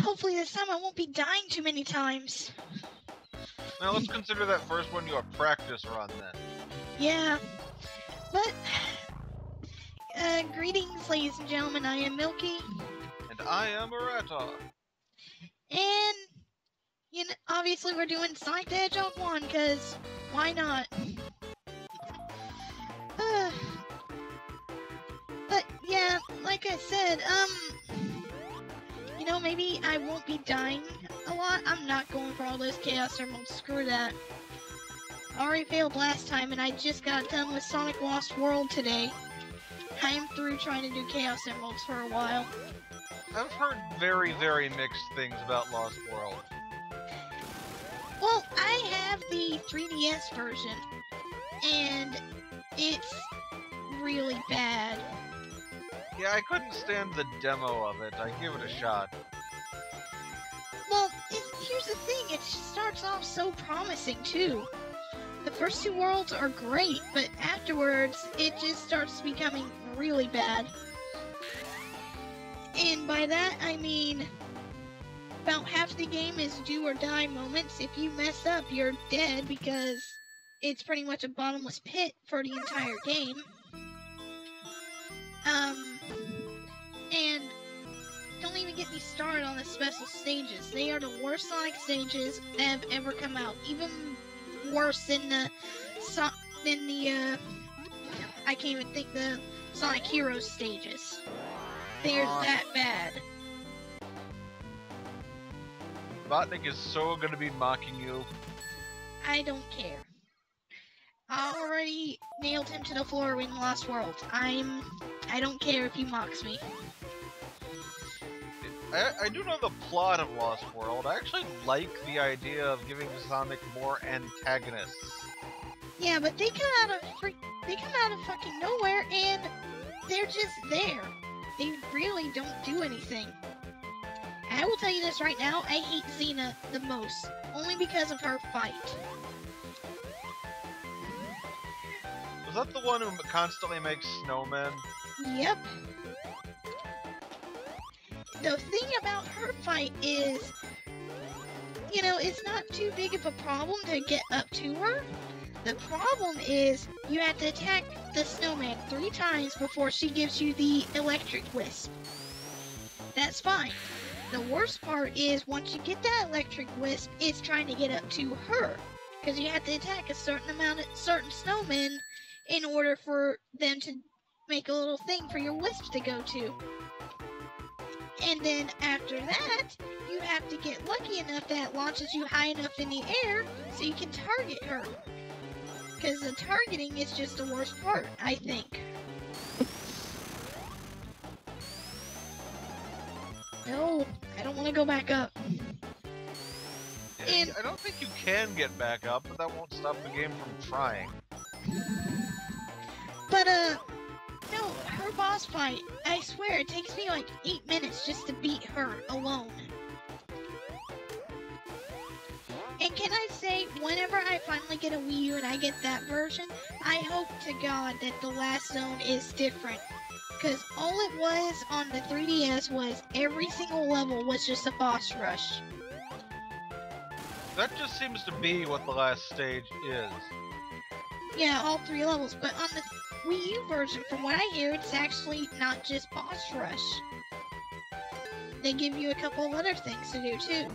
Hopefully this time I won't be dying too many times. Now let's consider that first one you a practice run then. Yeah. But, greetings, ladies and gentlemen. I am Milky. And I am uratoh. And, you know, obviously we're doing Sonic the Hedgehog 1, because why not? But, yeah, like I said, you know, maybe I won't be dying a lot. I'm not going for all those Chaos Emeralds. Screw that. I already failed last time, and I just got done with Sonic Lost World today. I am through trying to do Chaos Emeralds for a while. I've heard very, very mixed things about Lost World. Well, I have the 3DS version, and it's really bad. Yeah, I couldn't stand the demo of it. I give it a shot. Well, here's the thing, it starts off so promising, too. The first two worlds are great, but afterwards, it just starts becoming really bad. And by that, I mean, about half the game is do or die moments. If you mess up, you're dead, because it's pretty much a bottomless pit for the entire game. And don't even get me started on the special stages. They are the worst Sonic stages that have ever come out. Even worse than the I can't even think the Sonic Heroes stages. They're that bad. Botnik is so gonna be mocking you. I don't care. I already nailed him to the floor in Lost World. I don't care if he mocks me. I do know the plot of Lost World. I actually like the idea of giving Sonic more antagonists. Yeah, but they come out of fucking nowhere, and they're just there. They really don't do anything. And I will tell you this right now, I hate Xena the most, only because of her fight. Was that the one who constantly makes snowmen? Yep. The thing about her fight is, you know, it's not too big of a problem to get up to her. The problem is, you have to attack the snowman 3 times before she gives you the electric wisp. That's fine. The worst part is, once you get that electric wisp, it's trying to get up to her. Because you have to attack a certain snowmen in order for them to make a little thing for your wisp to go to. And then after that, you have to get lucky enough that it launches you high enough in the air so you can target her. Because the targeting is just the worst part, I think. No, I don't want to go back up. And I don't think you can get back up, but that won't stop the game from trying. But, no, her boss fight, I swear, it takes me like 8 minutes just to beat her alone. And can I say, whenever I finally get a Wii U and I get that version, I hope to God that the last zone is different. Because all it was on the 3DS was every single level was just a boss rush. That just seems to be what the last stage is. Yeah, all 3 levels, but on the Wii U version, from what I hear, it's actually not just boss rush. They give you a couple of other things to do, too.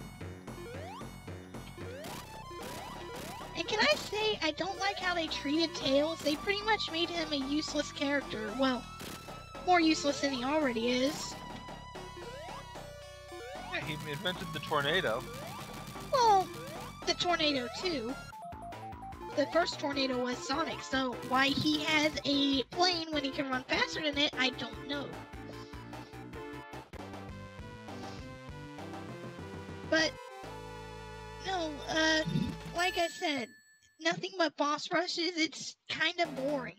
And can I say, I don't like how they treated Tails. They pretty much made him a useless character. Well, more useless than he already is. Yeah, he invented the tornado. Well, the tornado, too. The first tornado was Sonic, so why he has a plane when he can run faster than it, I don't know. But, no, like I said, nothing but boss rushes, it's kind of boring.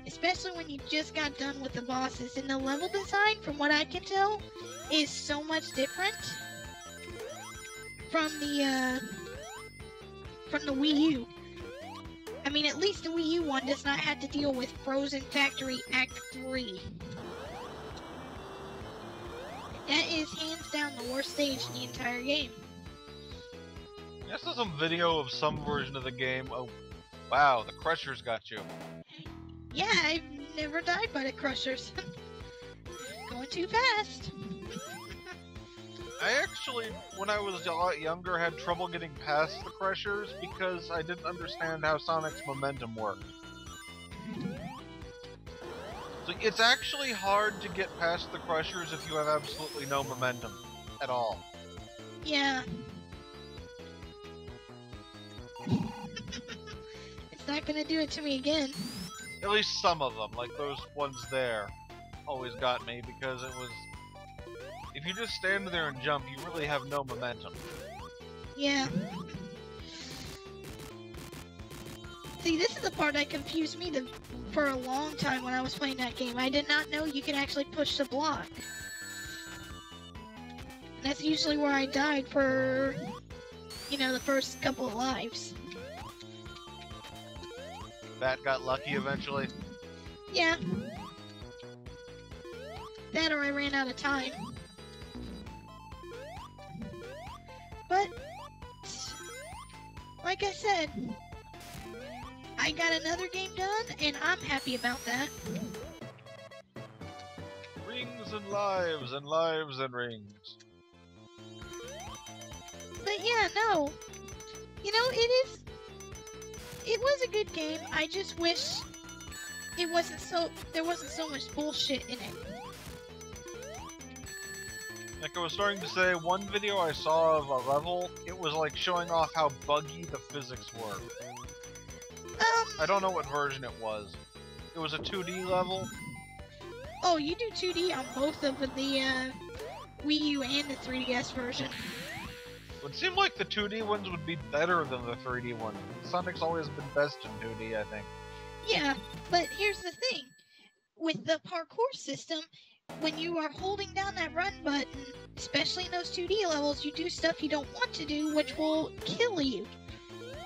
Especially when you just got done with the bosses, and the level design, from what I can tell, is so much different from the Wii U. I mean, at least the Wii U one does not have to deal with Frozen Factory Act 3. That is hands down the worst stage in the entire game. I saw some video of some version of the game. Oh, wow, the Crushers got you. Yeah, I've never died by the Crushers. Going too fast. I actually, when I was a lot younger, had trouble getting past the Crushers because I didn't understand how Sonic's momentum worked. So it's actually hard to get past the Crushers if you have absolutely no momentum at all. Yeah. It's not gonna do it to me again. At least some of them, like those ones there, always got me because it was... If you just stand there and jump, you really have no momentum. Yeah. See, this is the part that confused me for a long time when I was playing that game. I did not know you could actually push the block. And that's usually where I died for, you know, the first couple of lives. Bat got lucky eventually. Yeah. That or I ran out of time. But, like I said, I got another game done, and I'm happy about that. Rings and lives and lives and rings. But yeah, no. You know, it was a good game. I just wish there wasn't so much bullshit in it. Like I was starting to say, one video I saw of a level, it was like showing off how buggy the physics were. I don't know what version it was. It was a 2D level. Oh, you do 2D on both of the Wii U and the 3DS version. It would seem like the 2D ones would be better than the 3D ones. Sonic's always been best in 2D, I think. Yeah, but here's the thing. With the parkour system, when you are holding down that run button, especially in those 2D levels, you do stuff you don't want to do, which will kill you.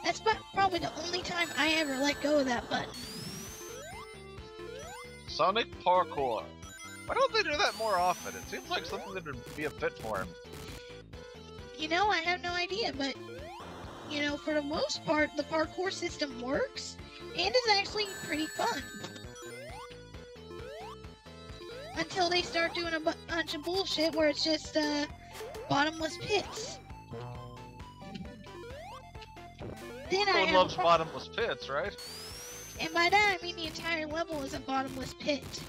That's probably the only time I ever let go of that button. Sonic parkour. Why don't they do that more often? It seems like something that would be a fit for him. You know, I have no idea, but, you know, for the most part, the parkour system works, and is actually pretty fun. Until they start doing a bunch of bullshit where it's just, bottomless pits. Then Everyone loves bottomless pits, right? And by that, I mean the entire level is a bottomless pit.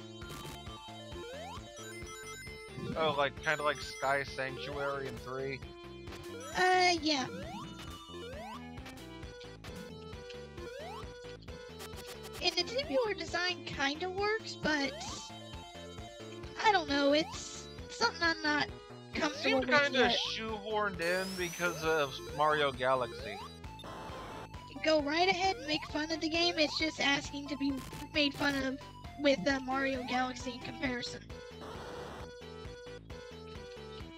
Oh, like, kinda like Sky Sanctuary in 3? Yeah. And the tubular design kinda works, but I don't know, it's something I'm not comfortable with yet. It seemed kinda shoehorned in because of Mario Galaxy. Go right ahead and make fun of the game, it's just asking to be made fun of with Mario Galaxy in comparison.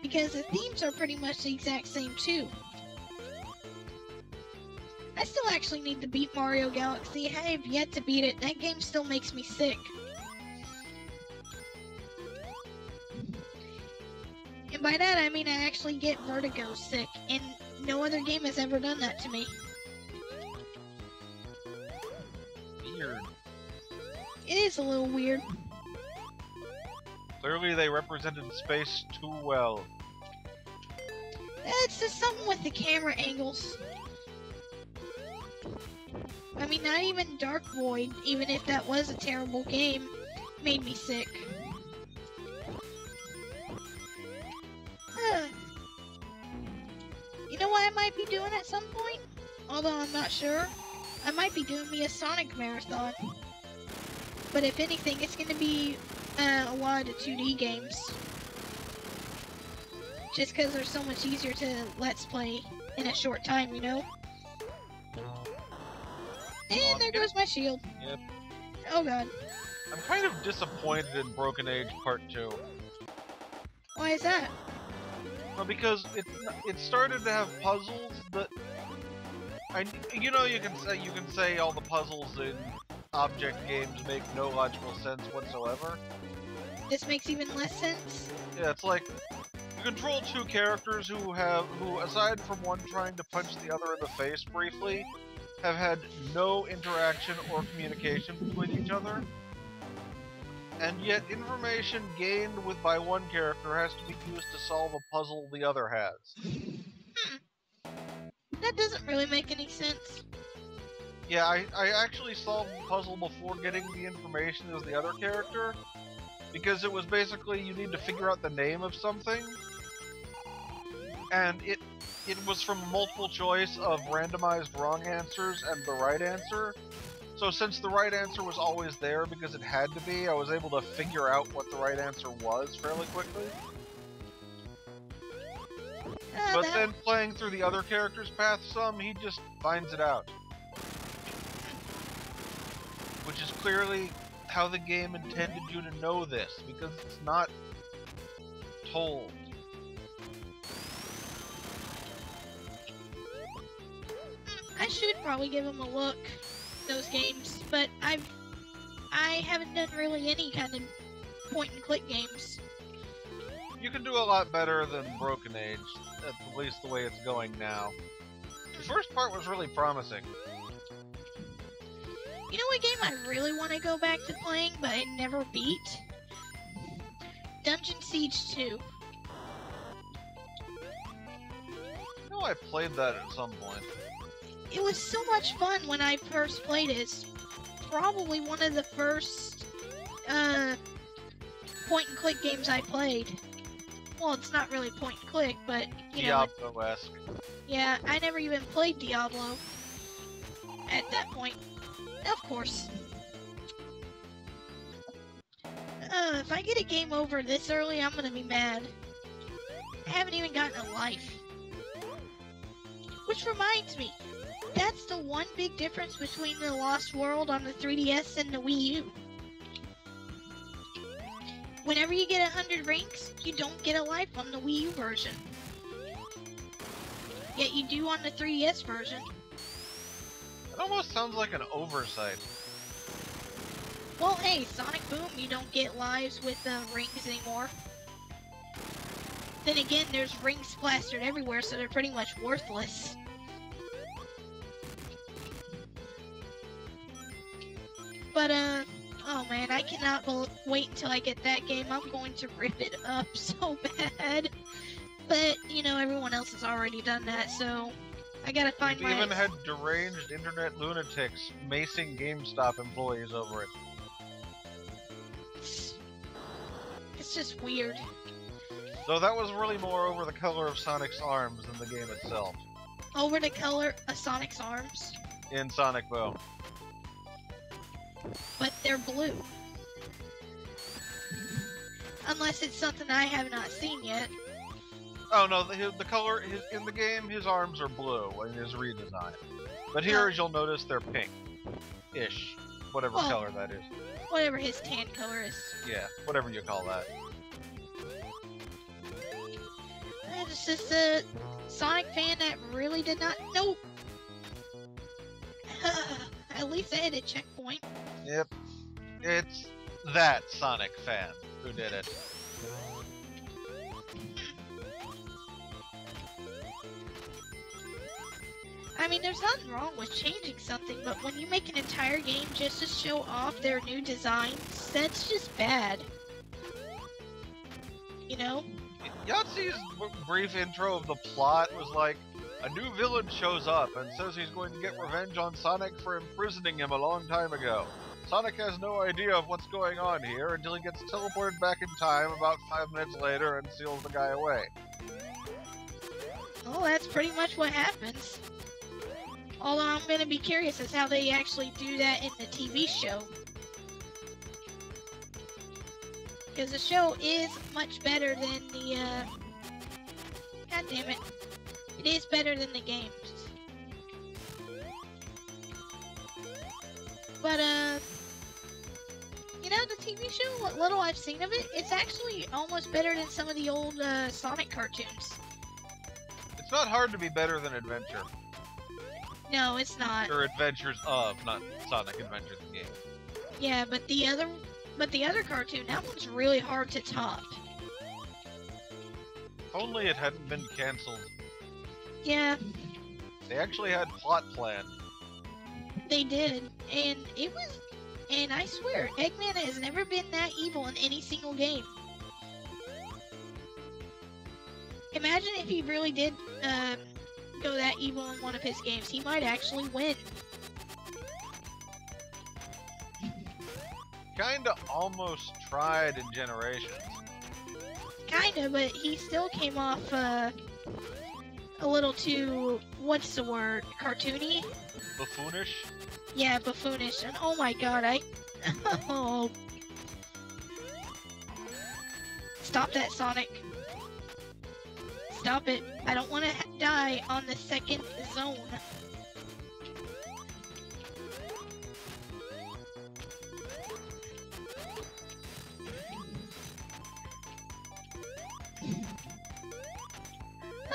Because the themes are pretty much the exact same too. I still actually need to beat Mario Galaxy. I have yet to beat it. That game still makes me sick. And by that I mean I actually get vertigo sick, and no other game has ever done that to me. Weird. It is a little weird. Clearly they represented space too well. It's just something with the camera angles. I mean, not even Dark Void, even if that was a terrible game, made me sick. You know what I might be doing at some point? Although I'm not sure. I might be doing me a Sonic marathon. But if anything, it's going to be a lot of the 2D games. Just because they're so much easier to Let's Play in a short time, you know? And there goes my shield. Yep. Oh god. I'm kind of disappointed in Broken Age Part 2. Why is that? Well, because it started to have puzzles that you know, you can say all the puzzles in object games make no logical sense whatsoever. this makes even less sense. Yeah, it's like you control two characters who, aside from one trying to punch the other in the face briefly, have had no interaction or communication between each other. And yet information gained by one character has to be used to solve a puzzle the other has. That doesn't really make any sense. Yeah, I actually solved the puzzle before getting the information as the other character, because it was basically you need to figure out the name of something, and it was from multiple choice of randomized wrong answers and the right answer. So since the right answer was always there because it had to be, I was able to figure out what the right answer was fairly quickly. But then playing through the other character's path some, he just finds it out. Which is clearly how the game intended you to know this, because it's not told. I should probably give them a look, those games, but I haven't done really any kind of point-and-click games. You can do a lot better than Broken Age, at least the way it's going now. The first part was really promising. You know what game I really want to go back to playing, but I never beat? Dungeon Siege 2. I know I played that at some point. It was so much fun when I first played it. It's probably one of the first point-and-click games I played. Well, it's not really point-and-click, but, you know... Diablo-esque. Yeah, I never even played Diablo at that point. Of course. If I get a game over this early, I'm gonna be mad. I haven't even gotten a life. Which reminds me, that's the one big difference between the Lost World on the 3DS and the Wii U. Whenever you get 100 ranks, you don't get a life on the Wii U version. Yet you do on the 3DS version. It almost sounds like an oversight. Well, hey, Sonic Boom, you don't get lives with rings anymore. Then again, there's rings plastered everywhere, so they're pretty much worthless. But, oh man, I cannot wait until I get that game. I'm going to rip it up so bad. But, you know, everyone else has already done that, so I gotta find We've even had deranged internet lunatics macing GameStop employees over it. It's just weird. Though that was really more over the color of Sonic's arms than the game itself. Over the color of Sonic's arms? In Sonic Boom. But they're blue. Unless it's something I have not seen yet. Oh no, the color in the game, his arms are blue in his redesign. But here, as you'll notice, they're pink-ish. Whatever color that is. Whatever his tan color is. Yeah, whatever you call that. It's just a Sonic fan that really did not know. At least I had a checkpoint. Yep. It's that Sonic fan who did it. I mean, there's nothing wrong with changing something, but when you make an entire game just to show off their new designs, that's just bad. You know? Yahtzee's brief intro of the plot was like, a new villain shows up and says he's going to get revenge on Sonic for imprisoning him a long time ago. Sonic has no idea of what's going on here until he gets teleported back in time about 5 minutes later and seals the guy away. Well, that's pretty much what happens. Although I'm going to be curious as how they actually do that in the TV show. Because the show is much better than the, God damn it. It is better than the games. But, you know, the TV show, what little I've seen of it, it's actually almost better than some of the old, Sonic cartoons. It's not hard to be better than Adventure. No, it's not. Or Adventures of, not Sonic Adventure the game. Yeah, but the other But the other cartoon, that one's really hard to top. If only it hadn't been cancelled. Yeah. They actually had plot planned. They did, and I swear, Eggman has never been that evil in any single game. Imagine if he really did go that evil in one of his games. He might actually win. Kinda almost tried in Generations. Kinda, but he still came off a little too, what's the word, cartoony? Buffoonish? Yeah, buffoonish. And oh my god, oh. Stop that, Sonic. Stop it. I don't want to die on the second zone.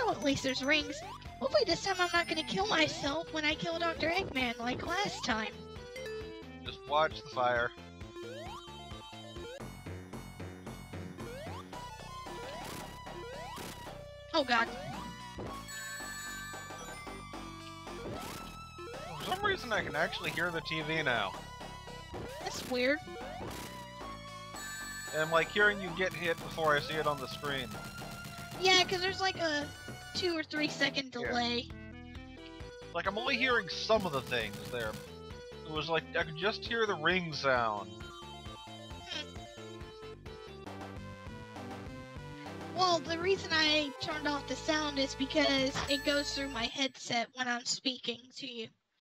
Oh, at least there's rings. Hopefully this time I'm not going to kill myself when I kill Dr. Eggman like last time. Just watch the fire. Oh god. For some reason I can actually hear the TV now. That's weird. And I'm like hearing you get hit before I see it on the screen. Yeah, because there's like a 2 or 3 second delay. Yeah. Like I'm only hearing some of the things there. It was like I could just hear the ring sound. Well, the reason I turned off the sound is because it goes through my headset when I'm speaking to you.